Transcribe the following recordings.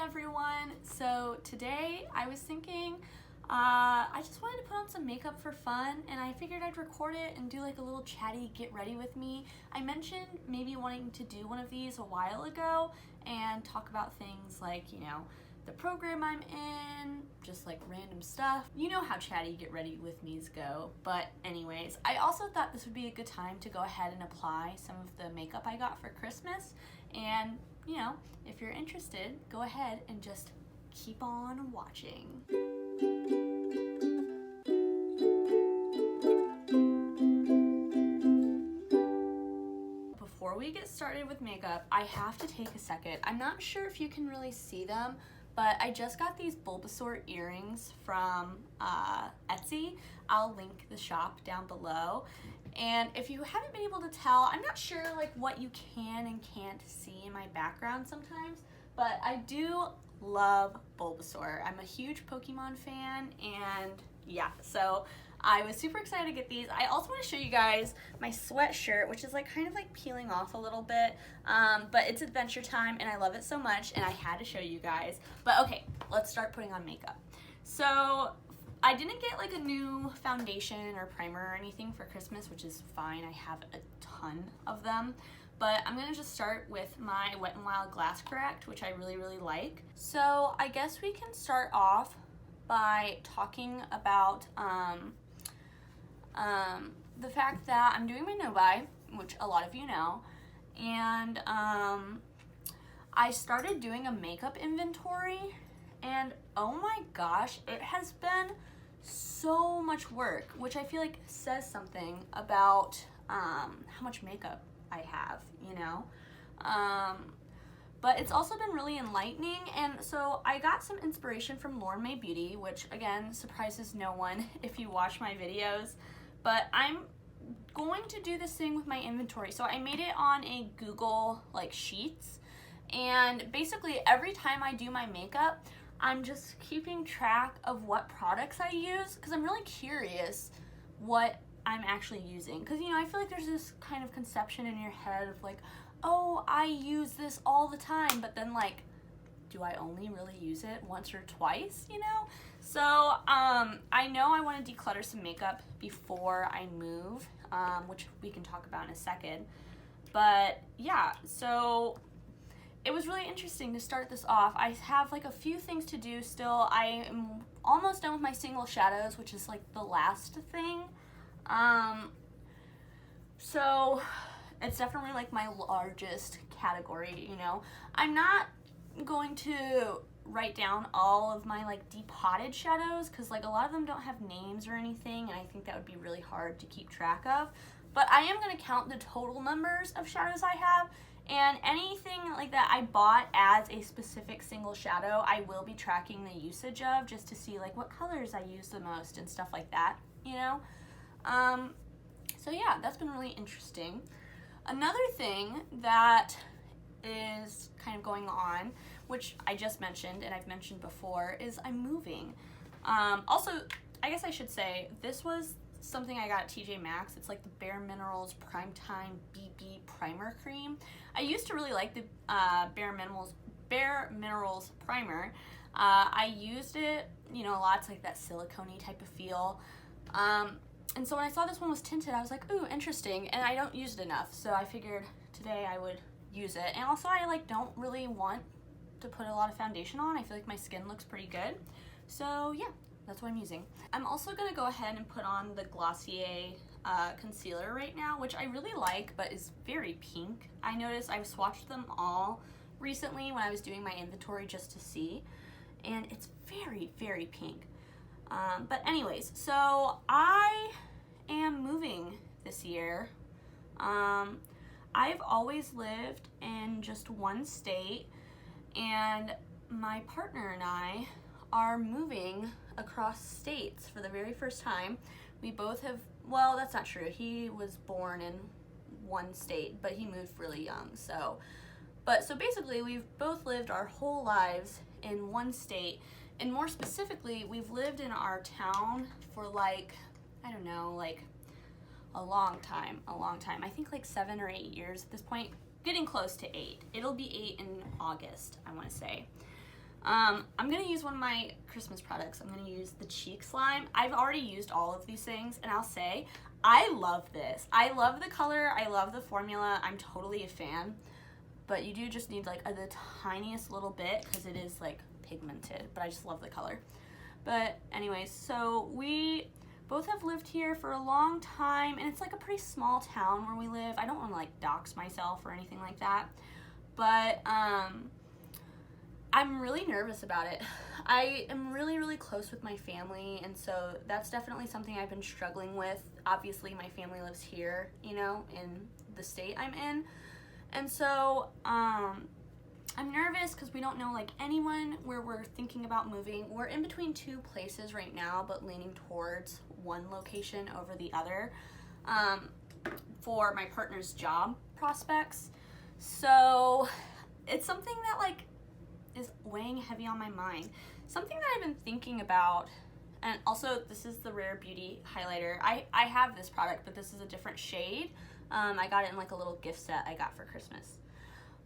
everyone. So today I was thinking I just wanted to put on some makeup for fun, and I figured I'd record it and do like a little chatty get ready with me. I mentioned maybe wanting to do one of these a while ago and talk about things like, you know, the program I'm in, just like random stuff. You know how chatty get ready with me's go. But anyways, I also thought this would be a good time to go ahead and apply some of the makeup I got for Christmas. And, you know, if you're interested, go ahead and just keep on watching. Before we get started with makeup, I have to take a second. I'm not sure if you can really see them, but I just got these Bulbasaur earrings from Etsy. I'll link the shop down below. And if you haven't been able to tell, I'm not sure like what you can and can't see in my background sometimes, but I do love Bulbasaur. I'm a huge Pokemon fan, and yeah, so I was super excited to get these. I also want to show you guys my sweatshirt, which is like kind of like peeling off a little bit, but it's adventure time and I love it so much and I had to show you guys. But okay, let's start putting on makeup. So I didn't get like a new foundation or primer or anything for Christmas, which is fine. I have a ton of them. But I'm gonna just start with my Wet n Wild Glass Correct, which I really like. So I guess we can start off by talking about the fact that I'm doing my no-buy, which a lot of you know, and I started doing a makeup inventory, and oh my gosh, it has been so much work, which I feel like says something about how much makeup I have, you know. But it's also been really enlightening, and so I got some inspiration from Lauren May Beauty, which again surprises no one if you watch my videos, but I'm going to do this thing with my inventory. So I made it on a Google like Sheets, and basically every time I do my makeup, I'm just keeping track of what products I use, because I'm really curious what I'm actually using, because you know, I feel like there's this kind of conception in your head of like, oh, I use this all the time, but then like, do I only really use it once or twice, you know? So I know I want to declutter some makeup before I move, which we can talk about in a second, but yeah, so it was really interesting to start this off. I have like a few things to do still. I am almost done with my single shadows, which is like the last thing. So it's definitely like my largest category, you know. I'm not going to write down all of my like depotted shadows, because like a lot of them don't have names or anything, and I think that would be really hard to keep track of. But I am going to count the total numbers of shadows I have, and anything like that I bought as a specific single shadow, I will be tracking the usage of, just to see like what colors I use the most and stuff like that, you know. So yeah, that's been really interesting. Another thing that is kind of going on, which I just mentioned and I've mentioned before, is I'm moving. Also, I guess I should say, this was something I got at TJ Maxx. It's like the Bare Minerals Primetime BB Primer Cream. I used to really like the Bare Minerals Primer. I used it, you know, a lot. It's like that silicone-y type of feel. And so when I saw this one was tinted, I was like, ooh, interesting, and I don't use it enough, so I figured today I would use it. And also I like don't really want to put a lot of foundation on. I feel like my skin looks pretty good. So yeah, that's what I'm using. I'm also gonna go ahead and put on the Glossier concealer right now, which I really like, but is very pink. I noticed I've swatched them all recently when I was doing my inventory just to see, and it's very pink. But anyways, so I am moving this year. I've always lived in just one state, and my partner and I are moving across states for the very first time. We both have, well, that's not true. He was born in one state, but he moved really young. So basically we've both lived our whole lives in one state. And more specifically, we've lived in our town for like, I don't know, like a long time. I think like 7 or 8 years at this point, getting close to 8. It'll be 8 in August, I want to say. I'm gonna use one of my Christmas products. I'm gonna use the cheek slime. I've already used all of these things, and I'll say, I love this. I love the color, I love the formula, I'm totally a fan, but you do just need like the tiniest little bit because it is like pigmented, but I just love the color. But anyways, so we both have lived here for a long time, and it's like a pretty small town where we live. I don't want to like dox myself or anything like that, but I'm really nervous about it. I am really, really close with my family, and so that's definitely something I've been struggling with. Obviously, my family lives here, you know, in the state I'm in, and so I'm nervous because we don't know like anyone where we're thinking about moving. We're in between two places right now, but leaning towards one location over the other for my partner's job prospects. So it's something that like is weighing heavy on my mind. Something that I've been thinking about, and also this is the Rare Beauty highlighter. I have this product, but this is a different shade. I got it in like a little gift set I got for Christmas.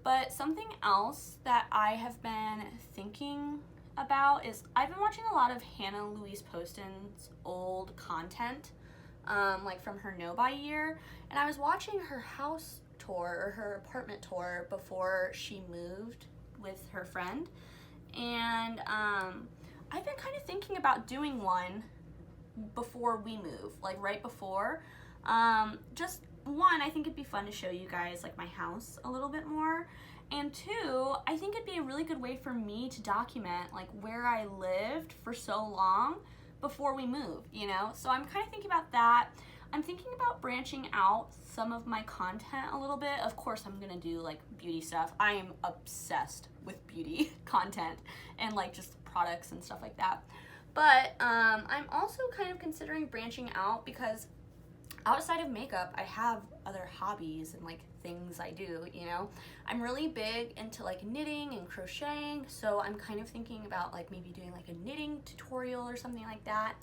But something else that I have been thinking about is I've been watching a lot of Hannah Louise Poston's old content, like from her no-buy year, and I was watching her house tour or her apartment tour before she moved with her friend, and I've been kind of thinking about doing one before we move, like right before. Just one, I think it'd be fun to show you guys like my house a little bit more, and two, I think it'd be a really good way for me to document like where I lived for so long before we moved, you know? So I'm kind of thinking about that. I'm thinking about branching out some of my content a little bit. Of course, I'm gonna do like beauty stuff. I am obsessed with beauty content and like just products and stuff like that. But I'm also kind of considering branching out because outside of makeup, I have other hobbies and like things I do, you know? I'm really big into like knitting and crocheting, so I'm kind of thinking about like maybe doing like a knitting tutorial or something like that.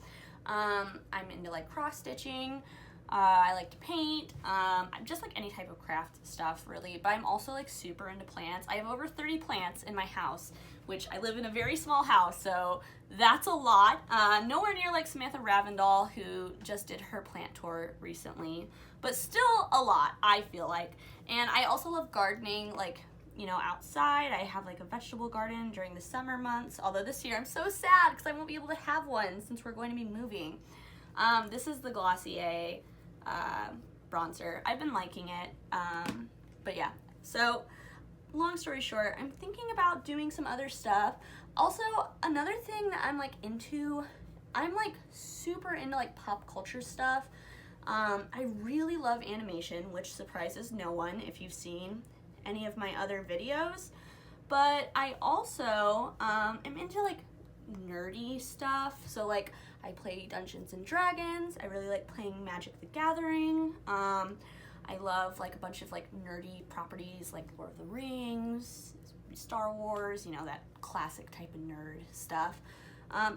I'm into like cross stitching. I like to paint. I'm just like any type of craft stuff really, but I'm also like super into plants. I have over 30 plants in my house, which I live in a very small house, so that's a lot. Nowhere near like Samantha Ravendall, who just did her plant tour recently, but still a lot, I feel like. And I also love gardening, like, you know, outside. I have like a vegetable garden during the summer months, although this year I'm so sad because I won't be able to have one since we're going to be moving. This is the Glossier bronzer. I've been liking it, but yeah. So long story short, I'm thinking about doing some other stuff. Also, another thing that I'm like into, I'm like super into like pop culture stuff. I really love animation, which surprises no one if you've seen any of my other videos, but I also am into like nerdy stuff. So like I play Dungeons and Dragons. I really like playing Magic the Gathering. I love like a bunch of like nerdy properties like Lord of the Rings, Star Wars, you know, that classic type of nerd stuff.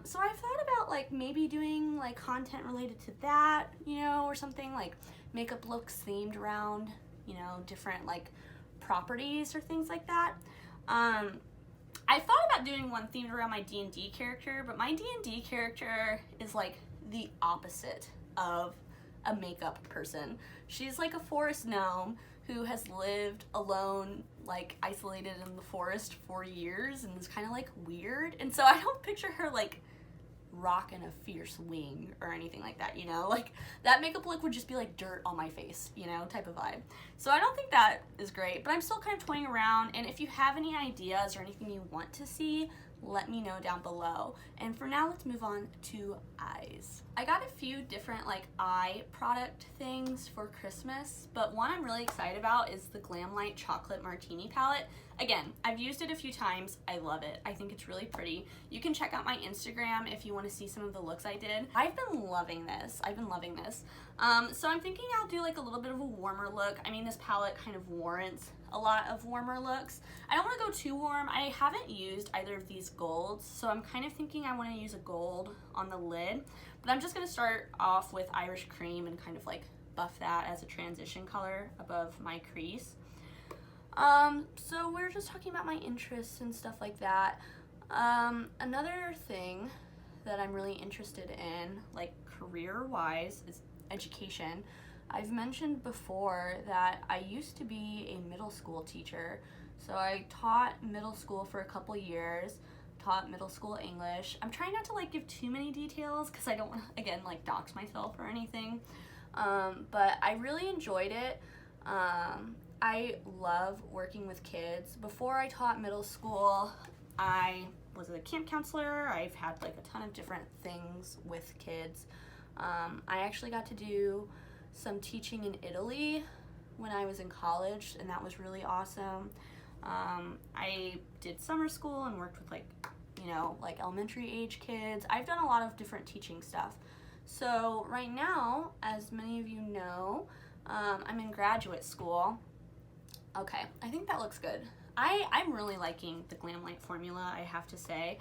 So I've thought about like maybe doing like content related to that, you know, or something like makeup looks themed around, you know, different like properties or things like that. I thought about doing one themed around my D&D character, but my D&D character is like the opposite of a makeup person. She's like a forest gnome who has lived alone, like isolated in the forest for years and is kind of like weird. And so I don't picture her like rocking a fierce wing or anything like that, you know? Like that makeup look would just be like dirt on my face, you know, type of vibe. So I don't think that is great, but I'm still kind of toying around, and if you have any ideas or anything you want to see, let me know down below. And for now, let's move on to eyes. I got a few different like eye product things for Christmas, but one I'm really excited about is the Glamlight Chocolate Martini Palette. Again, I've used it a few times. I love it. I think it's really pretty. You can check out my Instagram if you want to see some of the looks I did. I've been loving this. So I'm thinking I'll do like a little bit of a warmer look. I mean, this palette kind of warrants a lot of warmer looks. I don't want to go too warm. I haven't used either of these golds, so I'm kind of thinking I want to use a gold on the lid, but I'm just going to start off with Irish Cream and kind of like buff that as a transition color above my crease. So we're just talking about my interests and stuff like that. Another thing that I'm really interested in, like career-wise, is education. I've mentioned before that I used to be a middle school teacher. So I taught middle school for a couple years, taught middle school English. I'm trying not to like give too many details because I don't want to, again, like dox myself or anything. But I really enjoyed it. I love working with kids. Before I taught middle school, I was a camp counselor. I've had like a ton of different things with kids. I actually got to do some teaching in Italy when I was in college, and that was really awesome. I did summer school and worked with like elementary age kids. I've done a lot of different teaching stuff. So right now, as many of you know, I'm in graduate school. Okay, I think that looks good. I'm really liking the Glam Light formula, I have to say.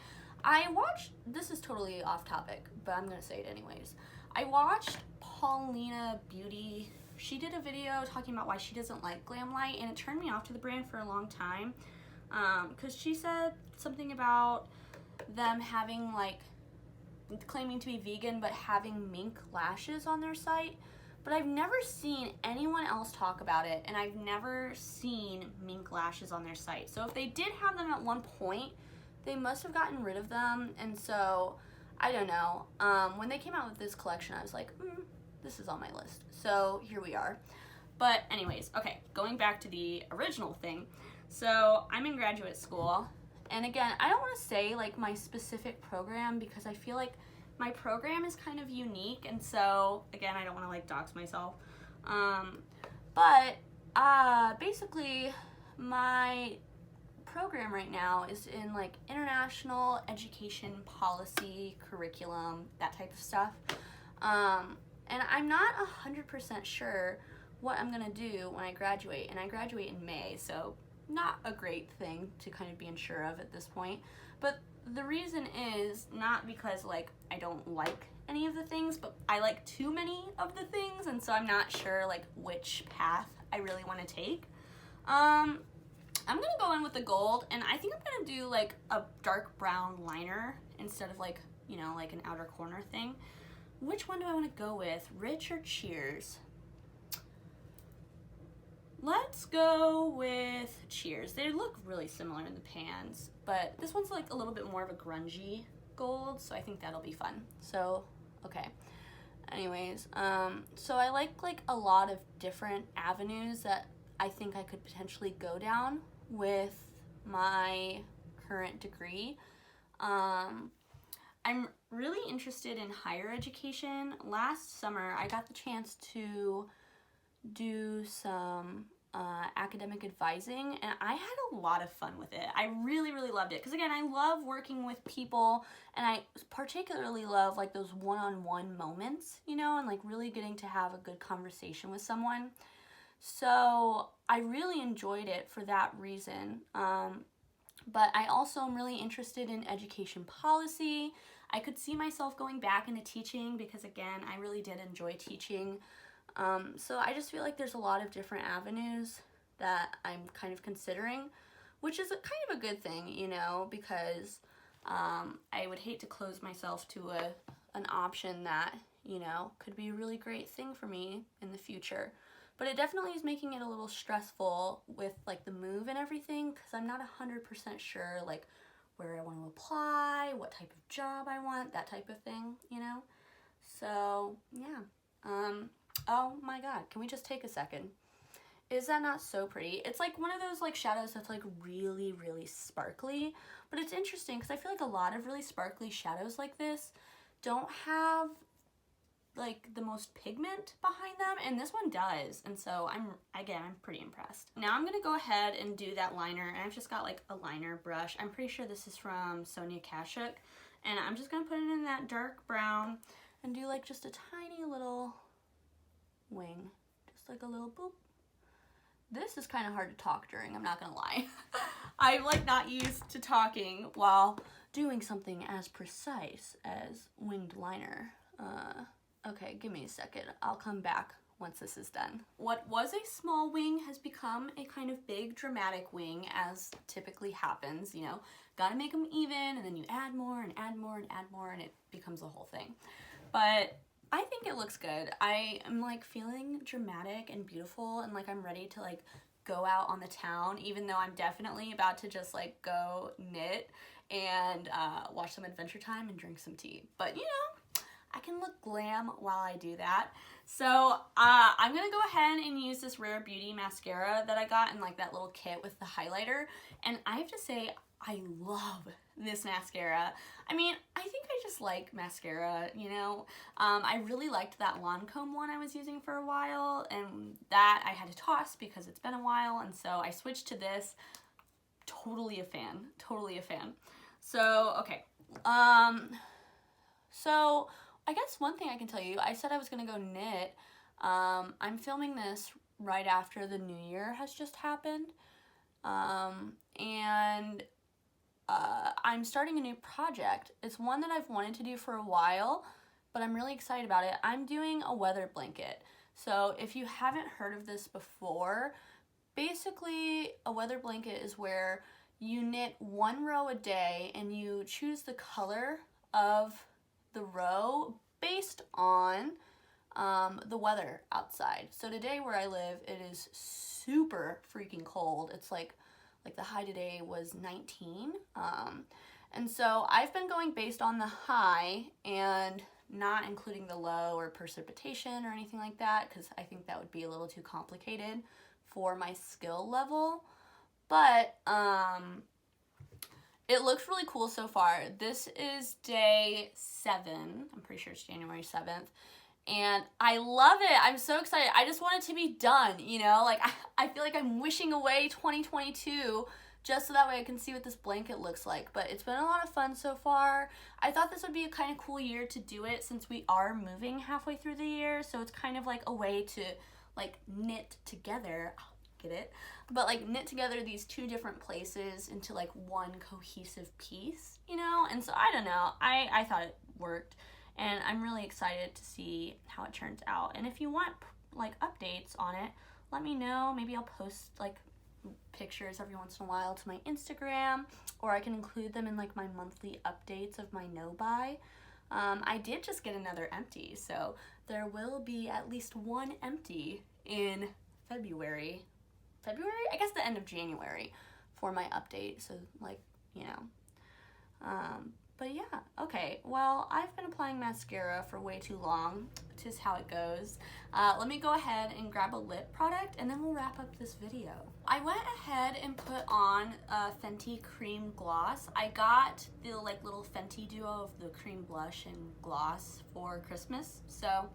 This is totally off topic, but I'm gonna say it anyways. I watched Paulina Beauty. She did a video talking about why she doesn't like Glam Light, and it turned me off to the brand for a long time. Because she said something about them having claiming to be vegan but having mink lashes on their site. But I've never seen anyone else talk about it, and I've never seen mink lashes on their site. So if they did have them at one point, they must have gotten rid of them, and so I don't know. When they came out with this collection, I was like, this is on my list. So here we are. But anyways, okay, going back to the original thing. So I'm in graduate school, and again, I don't want to say like my specific program because I feel like my program is kind of unique, and so again, I don't want to like dox myself. But basically my program right now is in like international education policy, curriculum, that type of stuff. And I'm not 100% sure what I'm gonna do when I graduate, and I graduate in May, so not a great thing to kind of be unsure of at this point. But the reason is not because like I don't like any of the things, but I like too many of the things, and so I'm not sure like which path I really want to take. I'm gonna go in with the gold, and I think I'm gonna do like a dark brown liner instead of like, like an outer corner thing. Which one do I want to go with? Rich or Cheers? Let's go with Cheers. They look really similar in the pans, but this one's like a little bit more of a grungy gold, so I think that'll be fun. So, okay. Anyways, so I like a lot of different avenues that I think I could potentially go down with my current degree. I'm really interested in higher education. Last summer, I got the chance to do some academic advising, and I had a lot of fun with it. I really, really loved it because, again, I love working with people, and I particularly love like those one-on-one moments, and like really getting to have a good conversation with someone. So I really enjoyed it for that reason. But I also am really interested in education policy. I could see myself going back into teaching because, again, I really did enjoy teaching. So I just feel like there's a lot of different avenues that I'm kind of considering, which is kind of a good thing, because I would hate to close myself to an option that, could be a really great thing for me in the future. But it definitely is making it a little stressful with like the move and everything, because I'm not 100% sure like where I want to apply, what type of job I want, that type of thing, So yeah. Oh my god, can we just take a second? Is that not so pretty? It's like one of those like shadows that's like really, really sparkly, but it's interesting because I feel like a lot of really sparkly shadows like this don't have like the most pigment behind them, and this one does, and so I'm pretty impressed. Now I'm gonna go ahead and do that liner, and I've just got like a liner brush. I'm pretty sure this is from Sonia Kashuk, and I'm just gonna put it in that dark brown and do like just a tiny little wing, just like a little boop. This is kind of hard to talk during, I'm not gonna lie. I'm like not used to talking while doing something as precise as winged liner. Okay, give me a second. I'll come back once this is done. What was a small wing has become a kind of big dramatic wing, as typically happens, gotta make them even, and then you add more and add more and add more, and it becomes a whole thing. But I think it looks good. I am like feeling dramatic and beautiful, and like I'm ready to like go out on the town, even though I'm definitely about to just like go knit and watch some Adventure Time and drink some tea. But you know, I can look glam while I do that. So I'm gonna go ahead and use this Rare Beauty mascara that I got in like that little kit with the highlighter. And I have to say, I love this mascara. I mean, I think I just like mascara, you know. I really liked that Lancome one I was using for a while, and that I had to toss because it's been a while, and so I switched to this. Totally a fan. Totally a fan. So, okay. So I guess one thing I can tell you, I said I was going to go knit. I'm filming this right after the new year has just happened. And I'm starting a new project. It's one that I've wanted to do for a while, but I'm really excited about it. I'm doing a weather blanket. So if you haven't heard of this before, basically a weather blanket is where you knit one row a day and you choose the color of the row based on the weather outside. So today where I live, it is super freaking cold. It's like the high today was 19. And so I've been going based on the high and not including the low or precipitation or anything like that, because I think that would be a little too complicated for my skill level. But it looks really cool so far. This is day 7. I'm pretty sure it's January 7th. And I love it. I'm so excited. I just want it to be done, you know? Like, I feel like I'm wishing away 2022 just so that way I can see what this blanket looks like. But it's been a lot of fun so far. I thought this would be a kind of cool year to do it since we are moving halfway through the year. So it's kind of like a way to, like, knit together. Get it? But, like, knit together these two different places into, like, one cohesive piece, you know? And so, I don't know. I thought it worked. And I'm really excited to see how it turns out. And if you want, like, updates on it, let me know. Maybe I'll post, like, pictures every once in a while to my Instagram. Or I can include them in, like, my monthly updates of my no-buy. I did just get another empty. So there will be at least one empty in February. I guess the end of January for my update. So, like, you know. But yeah, okay, well, I've been applying mascara for way too long. Tis how it goes. Let me go ahead and grab a lip product, and then we'll wrap up this video. I went ahead and put on a Fenty Cream Gloss. I got the, like, little Fenty duo of the cream blush and gloss for Christmas. So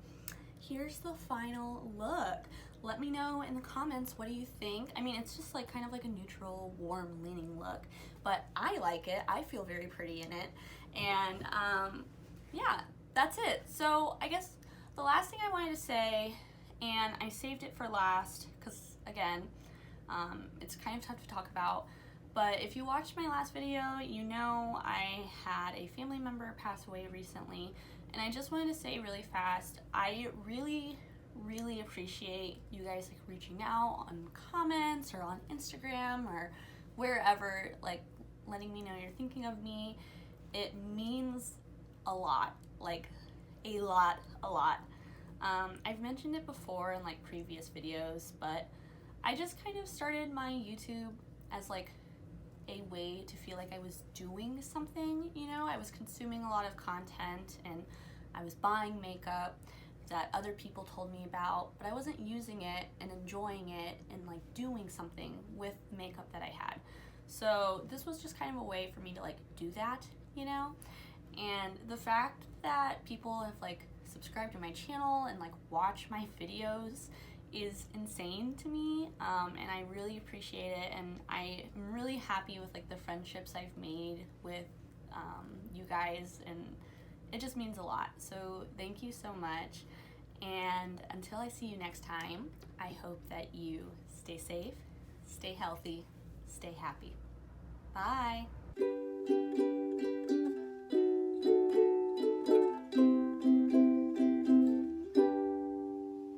here's the final look. Let me know in the comments, what do you think? I mean, it's just like kind of like a neutral, warm leaning look, but I like it. I feel very pretty in it. And yeah, that's it. So I guess the last thing I wanted to say, and I saved it for last, because again, it's kind of tough to talk about, but if you watched my last video, you know I had a family member pass away recently, and I just wanted to say really fast, I really appreciate you guys like reaching out on comments or on Instagram or wherever, like letting me know you're thinking of me. It means a lot, like a lot. I've mentioned it before in like previous videos, but I just kind of started my YouTube as like a way to feel like I was doing something, you know? I was consuming a lot of content and I was buying makeup that other people told me about, but I wasn't using it and enjoying it and like doing something with makeup that I had. So this was just kind of a way for me to like do that, you know? And the fact that people have like subscribed to my channel and like watch my videos is insane to me, and I really appreciate it, and I am really happy with like the friendships I've made with you guys, and it just means a lot. So thank you so much, and until I see you next time, I hope that you stay safe, stay healthy, stay happy. Bye!